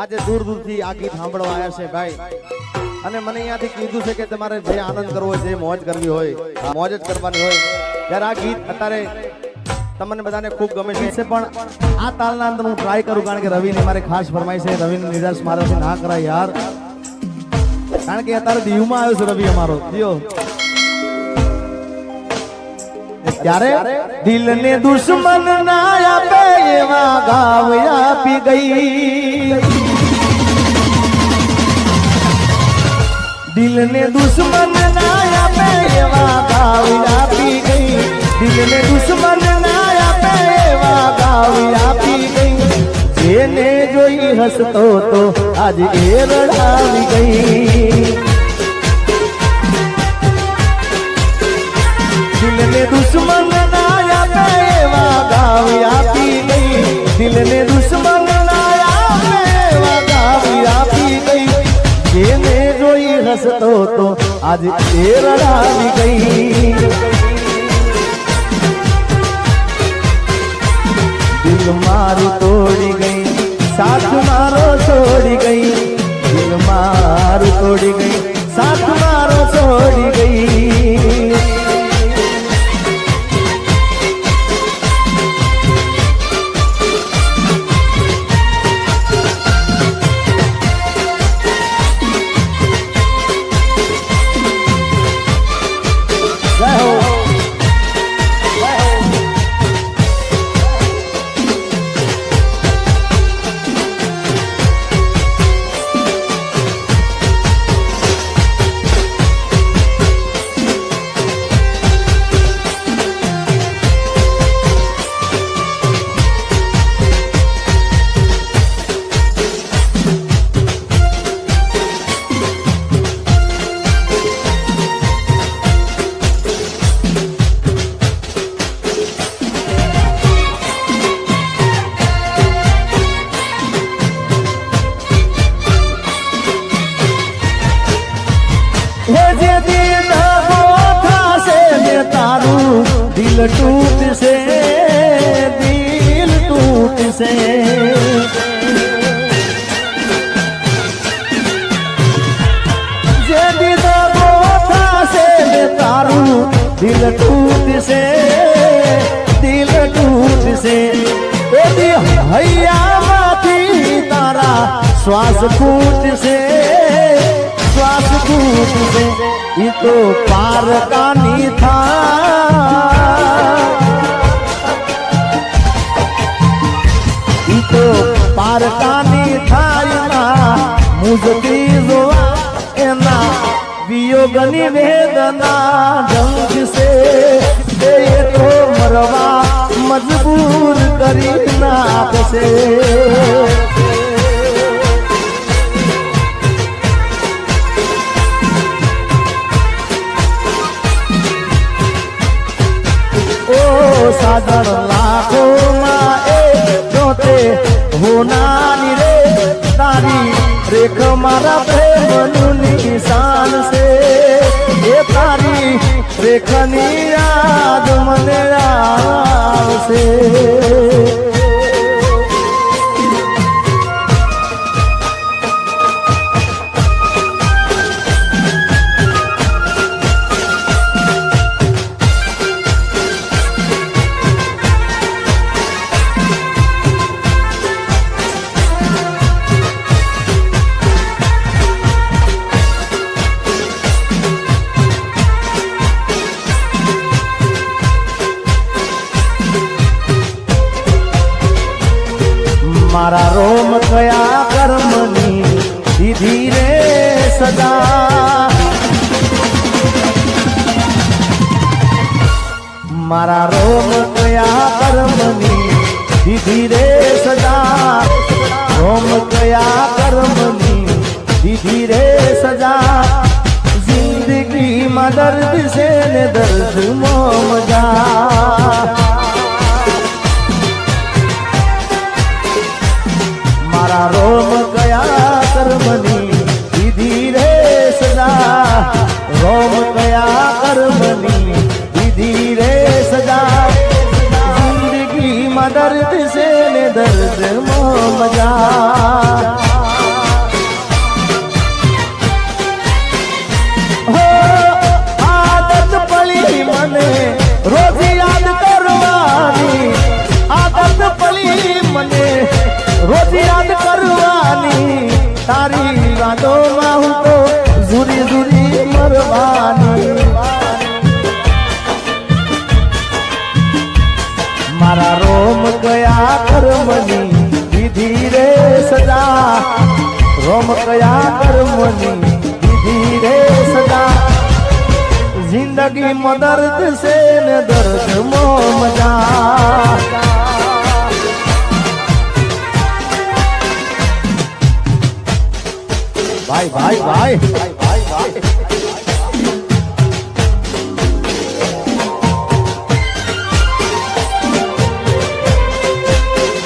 આજે દૂર દૂરથી આ ગીત સાંભળવા આવ્યા છે ભાઈ, અને મને અહીંયાથી કીધું છે કે તમારે જે આનંદ કરવો હોય, જે મોજ કરવી હોય, મોજ જ કરવાની હોય, ત્યારે આ ગીત અત્યારે તમને બધાને ખૂબ ગમે છે. પણ આ તાલના અંદર હું ટ્રાય કરું, કારણ કે રવિની મારે ખાસ ફરમાઈ છે. રવિની નિરાશ મારાથી ના કરાય યાર, કારણ કે અત્યારે દીવમાં આવ્યો છે રવિ અમારો દિયો. ત્યારે દિલ ને દુશ્મન ના આપે એવા ગાવ આપી ગઈ, દિલ ને દુશ્મન ના આપે એવા ગાવ આપી ગઈ, દિલ ને દુશ્મન ના આપે એવા ગાવ આપી ગઈ. જેને જોઈ હસતો તો આજ એ રડાવી ગઈ, દિલ ને દુશ્મન ના આપે એવા ગાવ આપી ગઈ, દિલ ને દુશ્મન ના આપે એવા ગાવ આપી ગઈ. જેને જોઈ હસતો તો આજ એ રડાવી ગઈ, દિલ મારું તોડી ગઈ, સાથ મારો છોડી ગઈ, દિલ મારું તોડી ગઈ, સાથ મારો છોડી ગઈ. दिल टूट से, दिल टूट से, जे दीदा बोथा से तारू, दिल टूट से, दिल टूट से. यदि हैया माथी तारा श्वास फूट से, श्वास फूट से. ये तो पार का नहीं था, ये तो पार का नहीं था. मुझकी जो एना वियोगनी वेदना ढंग से, ये तो मरवा मजबूर करी नाक से. साधन लाखों माए जोते होना रे, तारी रेख मारा प्रेम निशान से, ये तारी रेखनी याद मने से. मारा रोम कया कर्मनी दीधी रे सदा, मारा रोम कया कर्मनी दीधी रे सदा, रोम कया कर्मनी दीधी रे सजा. जिंदगी में दर्द से ने दर्द मो मजा, मारा रोम गया कर्मनी दीदी रे सजा, रोम गया कर्मनी दीदी रे सजा. जिंदगी में दर्द से ने दर्द मो मजा. रे सजा रोम कया कर्मनी दीदी रे सजा जिंदगी में दर्द से न दर्द मो मजा भाई भाई भाई भाई भाई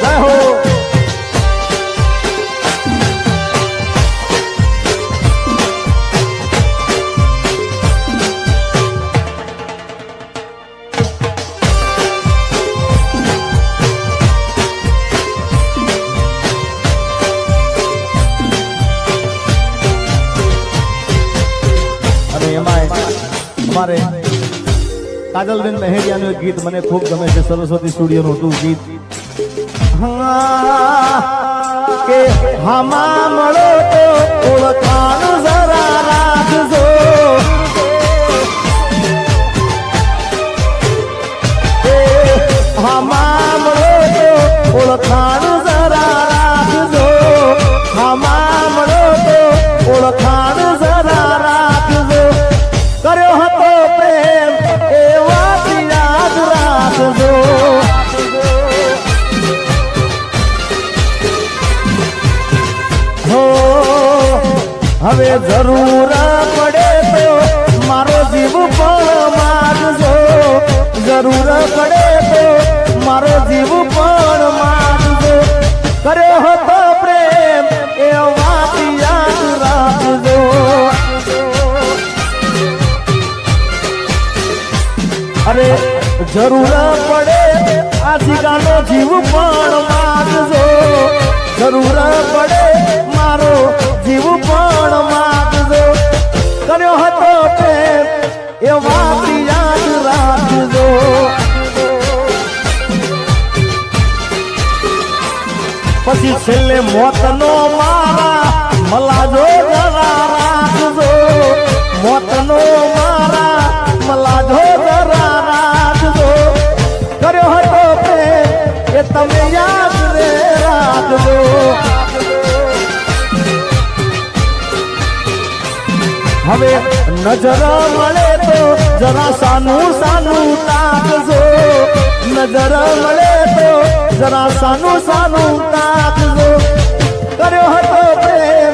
जय हो हमारे काजलबेन મહેરિયાનું એક ગીત મને ખૂબ ગમે છે સરસ્વતી સ્ટુડિયોનું હતું ગીત કે હામા મળો તો ઓળખાણ જરા રાખજો હામા મળો તો ઓળખાણ જરા રાખજો હામા મળો તો ઓળખાણ જરા રાખજો કર્યો હતો પ્રેમ એ વાત યાદ રાખજો હો હવે જરૂર પડે તો મારો જીવ પણ માગજો જરૂર પડે તો મારો જીવ પણ માગજો કર્યો હતો પ્રેમ એ વાત યાદ રાખજો અરે જરૂર પડે આ જીગાનો જીવ પણ માગજો જરૂર પડે મારો જીવ પણ માગજો કર્યો હતો પ્રેમ એ વાત યાદ રાખજો પછી છેલ્લે મોતનો મારા મલાજો જરા રાખજો મોતનો મારા મલાજો જરા રાખજો કર્યો હતો પ્રેમ એ તમે યાદ રે રાખજો હવે નજર મળે તો જરા સાનું સાનું તાકજો નજર મળે તો જરા સાનું સાનું તાકજો કર્યો હતો પ્રેમ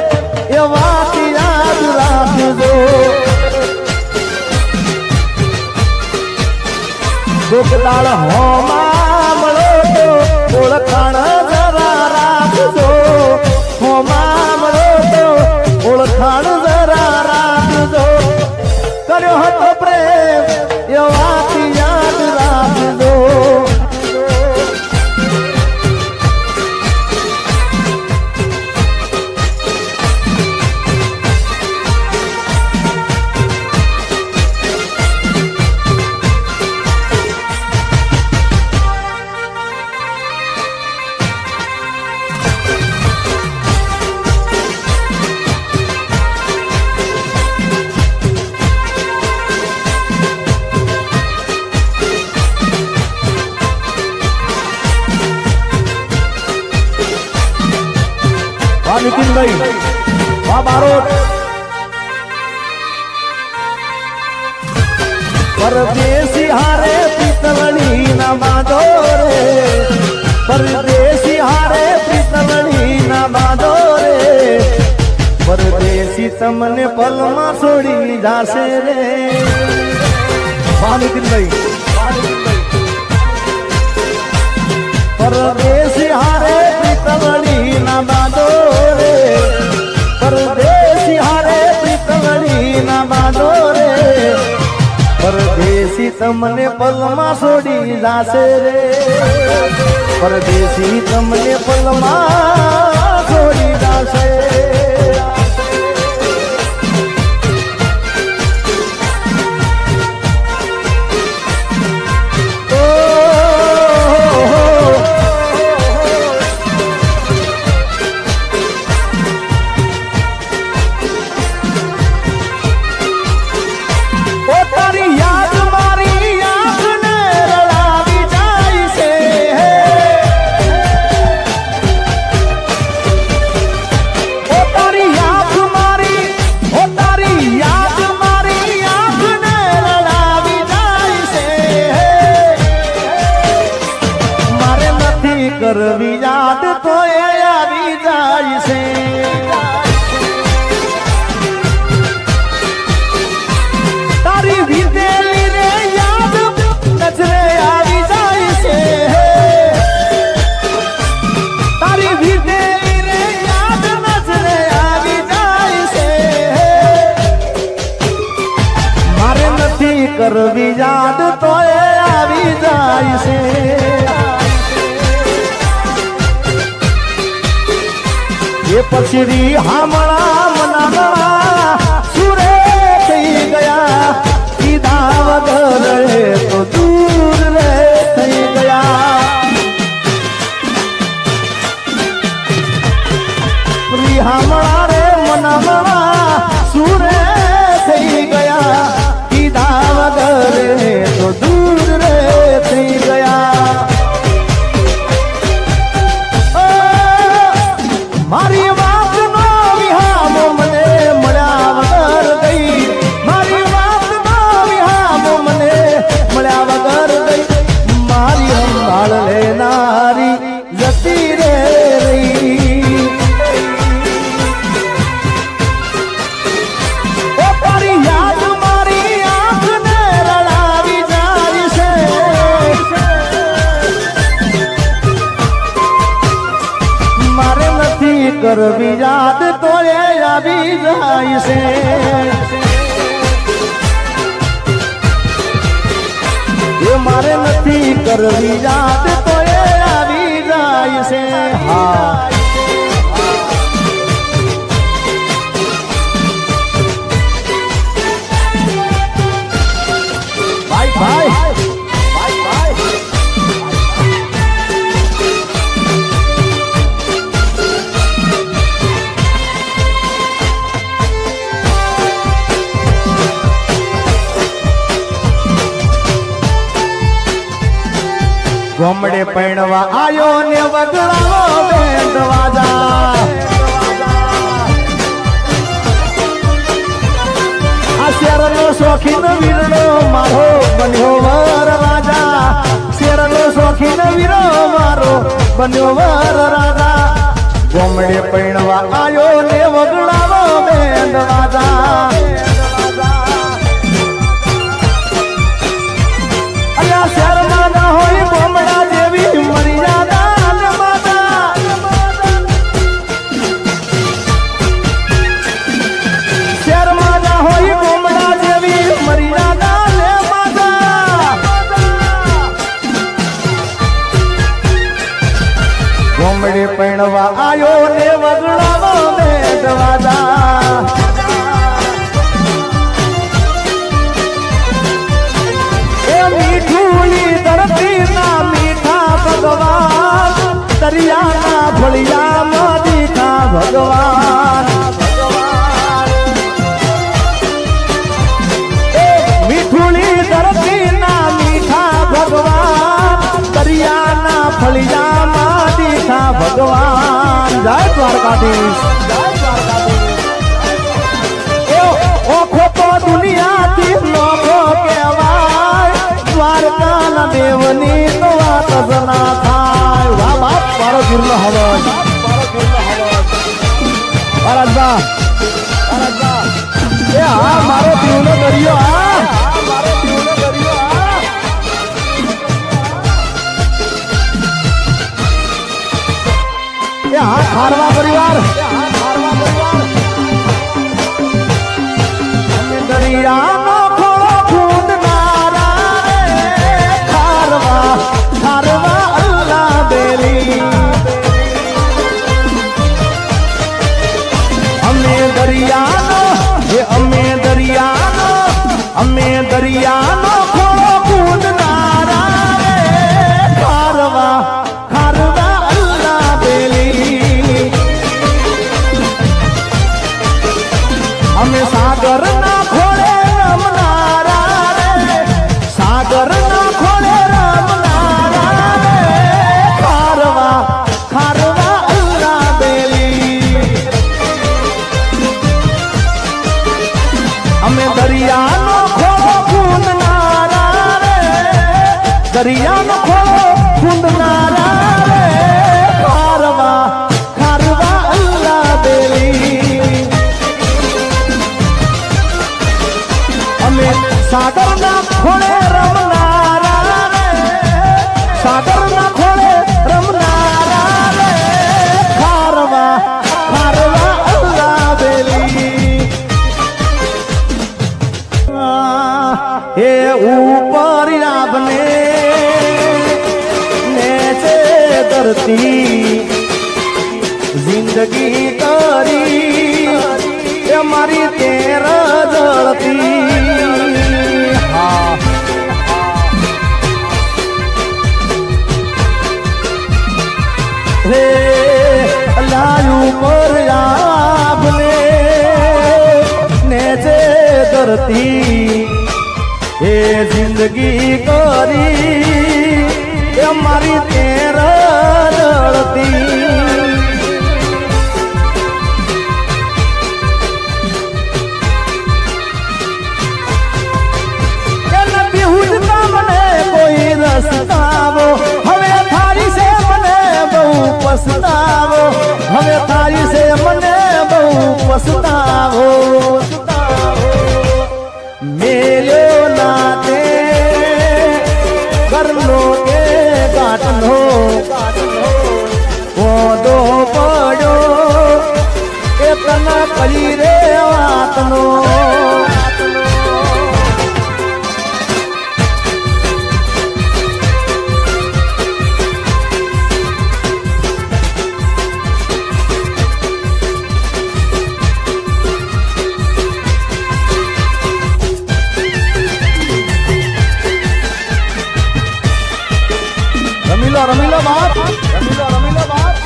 એ વાત યાદ રાખજો ગોગદાળ હોમાં મળો તો ઓળખાણ જરા રાખજો હોમાં મળો તો ઓળખાણ જરા રાખજો કર્યો હતો પ્રેમ એ વાત યાદ રાખજો નીતિનભાઈ વાહ બારોટ પરદેશી હારે પિતળણી ના બાંધો રે પરદેશી હારે પિતળણી ના બાંધો રે પરદેશી તમને પલમાં છોડી જાશે રે વાહ નીતિનભાઈ પરદેશી હારે પિતળણી ના બાંધો રે પરદેશી હારે પિતળણી ના બાંધો રે પરદેશી તમને પલમાં છોડી જાશે રે પરદેશી તમને પલમાં છોડી જાશે એ પછી હામળા મનામણા સુરે થઈ ગયા કીધા વગર તો દૂર રે થઈ ગયા હામળા રે મનામણા સુરે થઈ ગયા કીધા વગર તો દૂર રે થઈ ગયા મારી વાત નો વિહામો મને મળ્યા વગર ગઈ મારી વાત નો વિહામો મને મળ્યા વગર ગઈ મારી સંભાળ લેનારી જતી રે રહી ઓ તારી યાદ મારી આંખને રડાવી જાય છે મારે નથી કરવી યાદ તો એ આવી જાય છે એ મારે નથી કરવી યાદ તો એ આવી જાય છે હા ભાઈ ગોમડે પૈણવા આયો ને વગડાવો બેન્ડ વાજા આ શેરનો શોખીન વીરનો મારો બન્યો વર રાજા શેરનો શોખીન વીરો મારો બન્યો વર રાજા ગોમડે પૈણવા આયો ને વગડાવો બેન્ડ વાજા અલ્યા શેરમાં ના હોય ગોમડા જેવી મર્યાદા ને માતા શેરમાં ના હોય ગોમડા જેવી મર્યાદા ને માતા ગોમડે પૈણવા આયો ને વગડાવો બેન્ડ વાજા મીઠુલી ધરતી ના મીઠા ભગવાન દરિયાના ફળિયામાં દીઠા ભગવાન મીઠુલી ધરતી ના મીઠા ભગવાન દરિયાના ફળિયામાં દીઠા ભગવાન જય દ્વારકાધીશ ઓખો તો દુનિયાથી નોખો કહેવાય દ્વારકાના દેવની તો વાત જ ના થાય વાહ બાપ મારો ગીરનો હવન એ હા મારો દીવનો દરિયો હા મારો દીવનો દરિયો હા એ હા ખારવા પરિવાર દરિયાનો ખોળો ખૂંદનારા ખારવા ખારવા અલ્લાહ બેલી અમે દરિયાનો ખોળો ખૂંદનારા ખારવા ખારવા અલ્લાહ બેલી અમે સાગરના ખોળે રમનારા રે સાગરના ખોળે રમનારા રે ખારવા ખારવા અલ્લાહ બેલી અમે દરિયાનો ખોળો ખૂંદનારા રે દરિયાનો ખોળો ખૂંદનારા રે ખારવા ખારવા અલ્લાહ બેલી અમે સાગરના ખોળે રમનારા રે સાગરના ખોળે રમનારા રે ખારવા ખારવા અલ્લાહ બેલી એ ઉપર આપને નેચે ધરતી જિંદગી કરી એ મારી તેર જળતી હે લાયું પર આપને ને જે ધરતી એ જિંદગી કરી એ મારી તેર જળતી પસ્તાવો હવે થારી છે મને બહુ પસ્તાવો હવે થારી છે મને બહુ પસ્તાવો મેલ્યો નાતે કરનો કે કાટનો ઓદો પડ્યો એ તને કરી રે વાતનો રમીલો બાપ રમીલો બાપ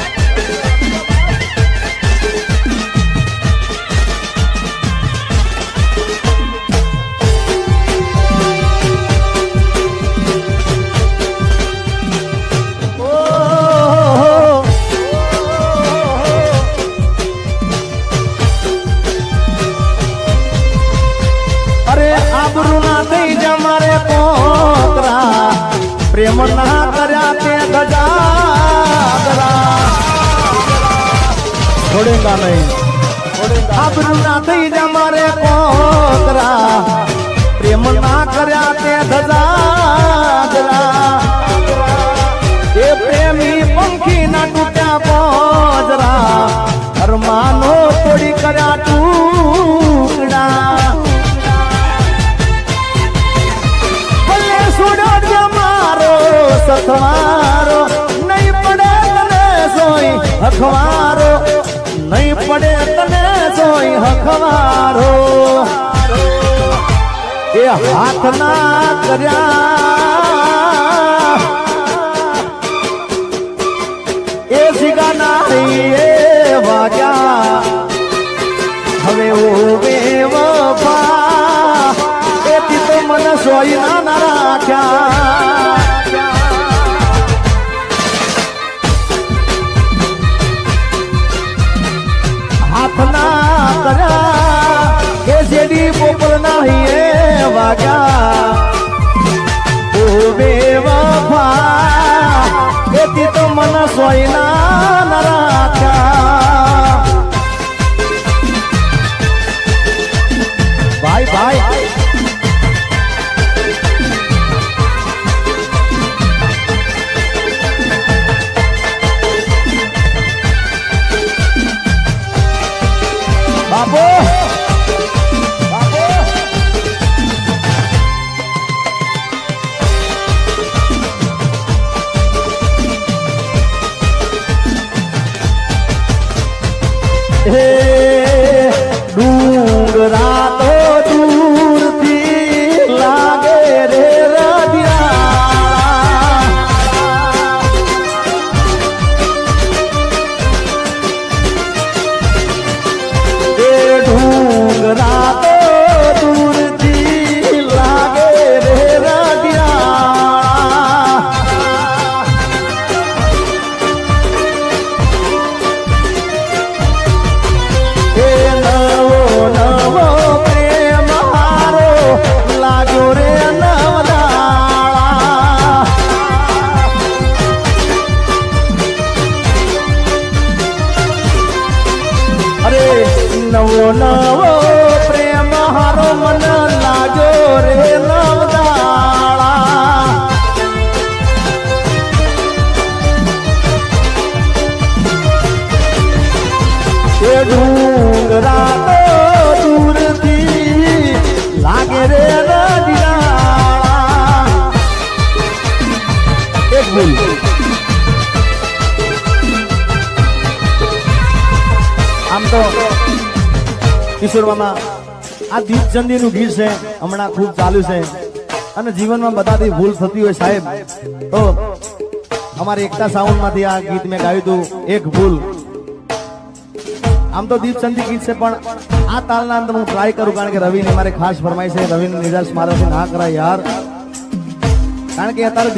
અરે આબરૂ ના થઈ જા મારે પોતરા પ્રેમ ના કર્યા તે ગજાગરા છોડેગા નહીં આબરૂ ના થઈ જા મારે પોતરા પ્રેમ ના કર્યા તે ગજાગરા એ પ્રેમી પંખી ના તૂટ્યા પોજરા અરમાનો થોડી કર્યા ટુકડા સથવારો નહીં પડે તને સોઈ હખવારો નહીં પડે તને સોઈ હખવારો એ હાથ ના કર્યા એ સિગાના એ વાગ્યા હવે ઓવે વફા એથી તો મને સોઈ ના રાખ્યા હાથના કર્યા એ જેડી પોપલ નહીં એ વાગ્યા ઓ બેવફા એથી તો મન સોયના ન રાખ્યા ભાઈ ભાઈ બાપો હે ડુંગરા તો દૂરથી લાગે રે રડિયા એ ડુંગરા તો દૂરથી લાગે રે રડિયા એ નવો નવો પ્રેમ હારો લાગ્યો રે નવદાળા અરે નવો નવો પ્રેમ હારો મન લાગ્યો રે નવદાળા એ ડુંગરા તો દૂરથી લાગે રે રડિયાળા એક મિનિટ આમ તો કિશોર મામા આ દીપચંદીનું ગીત છે હમણાં ખૂબ ચાલ્યું છે અને જીવનમાં બધાથી ભૂલ થતી હોય સાહેબ તો અમારી એકતા સાઉન્ડમાંથી આ ગીત મેં ગાયું હતું એક ભૂલ. આમ તો દીપચંદી ગીત છે પણ આ તાલના અંદર હું ટ્રાય કરું કારણ કે રવિની મારે ખાસ ફરમાઈ છે. રવિની નિરાશ મારાથી ના કરાય યાર કારણ કે અત્યારે